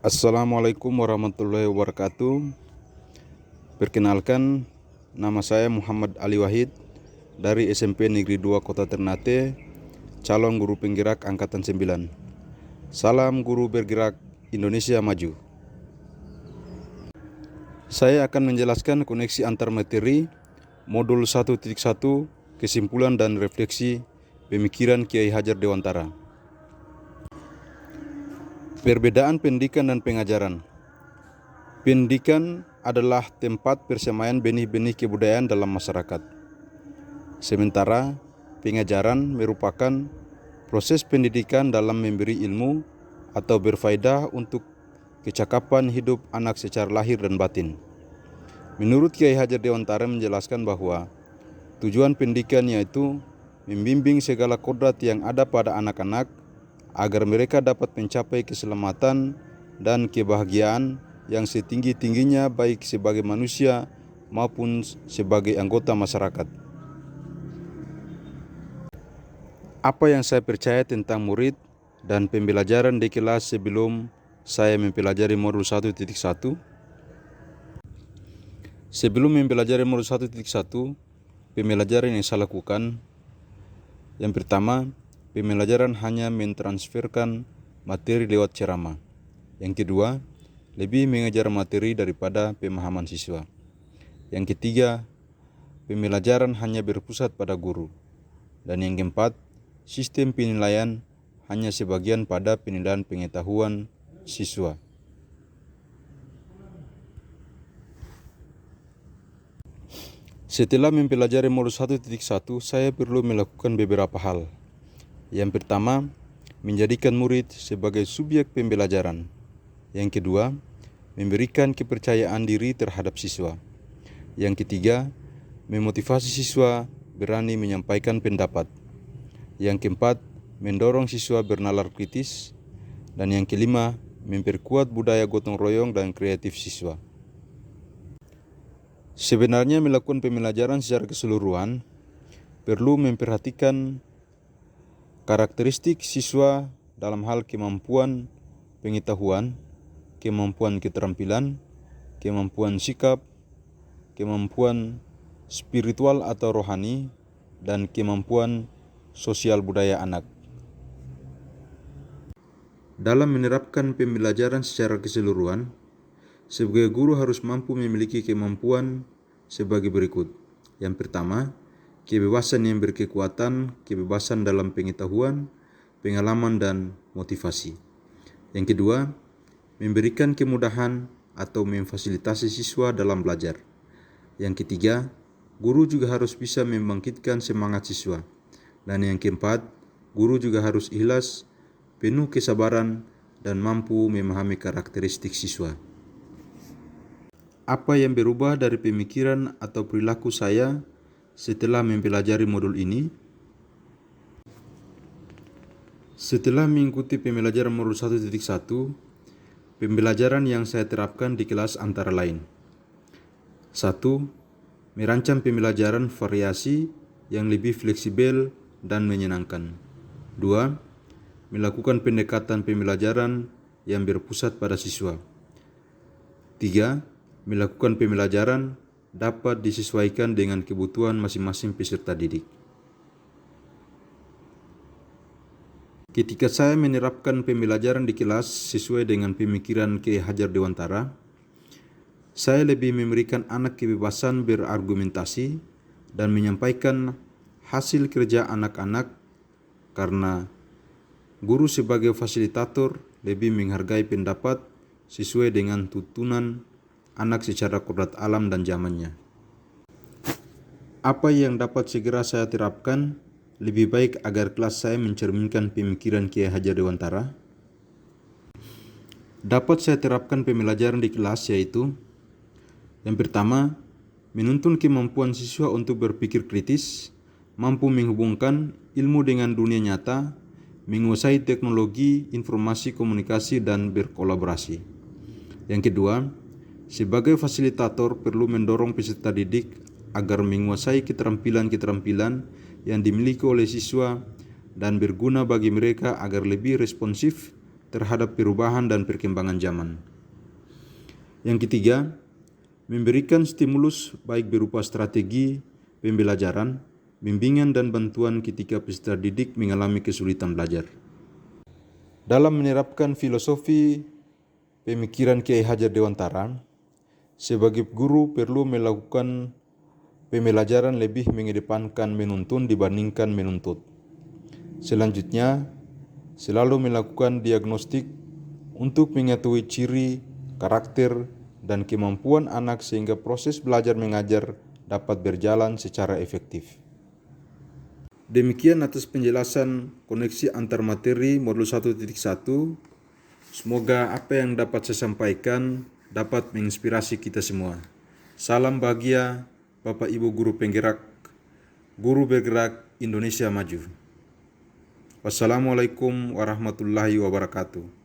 Assalamualaikum warahmatullahi wabarakatuh. Perkenalkan, nama saya Muhammad Ali Wahid dari SMP Negeri 2 Kota Ternate, calon guru penggerak Angkatan 9. Salam guru bergerak Indonesia Maju. Saya akan menjelaskan koneksi antar materi modul 1.1 kesimpulan dan refleksi pemikiran Kiai Hajar Dewantara. Perbedaan pendidikan dan pengajaran. Pendidikan adalah tempat persemaian benih-benih kebudayaan dalam masyarakat. Sementara pengajaran merupakan proses pendidikan dalam memberi ilmu atau berfaedah untuk kecakapan hidup anak secara lahir dan batin. Menurut Kiai Hajar Dewantara menjelaskan bahwa tujuan pendidikan yaitu membimbing segala kodrat yang ada pada anak-anak agar mereka dapat mencapai keselamatan dan kebahagiaan yang setinggi-tingginya baik sebagai manusia maupun sebagai anggota masyarakat. Apa yang saya percaya tentang murid dan pembelajaran di kelas sebelum saya mempelajari modul 1.1? Sebelum mempelajari modul 1.1, pembelajaran yang saya lakukan, yang pertama, pembelajaran hanya mentransferkan materi lewat ceramah. Yang kedua, lebih mengejar materi daripada pemahaman siswa. Yang ketiga, pembelajaran hanya berpusat pada guru. Dan yang keempat, sistem penilaian hanya sebagian pada penilaian pengetahuan siswa. Setelah mempelajari modul 1.1, saya perlu melakukan beberapa hal. Yang pertama, menjadikan murid sebagai subjek pembelajaran. Yang kedua, memberikan kepercayaan diri terhadap siswa. Yang ketiga, memotivasi siswa berani menyampaikan pendapat. Yang keempat, mendorong siswa bernalar kritis. Dan yang kelima, memperkuat budaya gotong royong dan kreatif siswa. Sebenarnya melakukan pembelajaran secara keseluruhan perlu memperhatikan karakteristik siswa dalam hal kemampuan pengetahuan, kemampuan keterampilan, kemampuan sikap, kemampuan spiritual atau rohani, dan kemampuan sosial budaya anak. Dalam menerapkan pembelajaran secara keseluruhan, sebagai guru harus mampu memiliki kemampuan sebagai berikut. Yang pertama, kebebasan yang berkekuatan, kebebasan dalam pengetahuan, pengalaman, dan motivasi. Yang kedua, memberikan kemudahan atau memfasilitasi siswa dalam belajar. Yang ketiga, guru juga harus bisa membangkitkan semangat siswa. Dan yang keempat, guru juga harus ikhlas, penuh kesabaran, dan mampu memahami karakteristik siswa. Apa yang berubah dari pemikiran atau perilaku saya setelah mempelajari modul ini? Setelah mengikuti pembelajaran modul 1.1, pembelajaran yang saya terapkan di kelas antara lain: 1. Merancang pembelajaran variasi yang lebih fleksibel dan menyenangkan. 2. Melakukan pendekatan pembelajaran yang berpusat pada siswa. 3. Melakukan pembelajaran dapat disesuaikan dengan kebutuhan masing-masing peserta didik. Ketika saya menerapkan pembelajaran di kelas sesuai dengan pemikiran Kiai Hajar Dewantara, saya lebih memberikan anak kebebasan berargumentasi dan menyampaikan hasil kerja anak-anak karena guru sebagai fasilitator lebih menghargai pendapat sesuai dengan tuntunan anak secara kodrat alam dan zamannya. Apa yang dapat segera saya terapkan lebih baik agar kelas saya mencerminkan pemikiran Kiai Hajar Dewantara? Dapat saya terapkan pembelajaran di kelas yaitu: yang pertama, menuntun kemampuan siswa untuk berpikir kritis, mampu menghubungkan ilmu dengan dunia nyata, menguasai teknologi, informasi, komunikasi, dan berkolaborasi. Yang kedua, sebagai fasilitator perlu mendorong peserta didik agar menguasai keterampilan-keterampilan yang dimiliki oleh siswa dan berguna bagi mereka agar lebih responsif terhadap perubahan dan perkembangan zaman. Yang ketiga, memberikan stimulus baik berupa strategi pembelajaran, bimbingan dan bantuan ketika peserta didik mengalami kesulitan belajar. Dalam menerapkan filosofi pemikiran Kiai Hajar Dewantara, sebagai guru perlu melakukan pembelajaran lebih mengedepankan menuntun dibandingkan menuntut. Selanjutnya, selalu melakukan diagnostik untuk mengetahui ciri, karakter, dan kemampuan anak sehingga proses belajar mengajar dapat berjalan secara efektif. Demikian atas penjelasan koneksi antar materi modul 1.1. Semoga apa yang dapat saya sampaikan dapat menginspirasi kita semua. Salam bahagia Bapak Ibu Guru Penggerak, Guru Bergerak Indonesia Maju. Wassalamualaikum warahmatullahi wabarakatuh.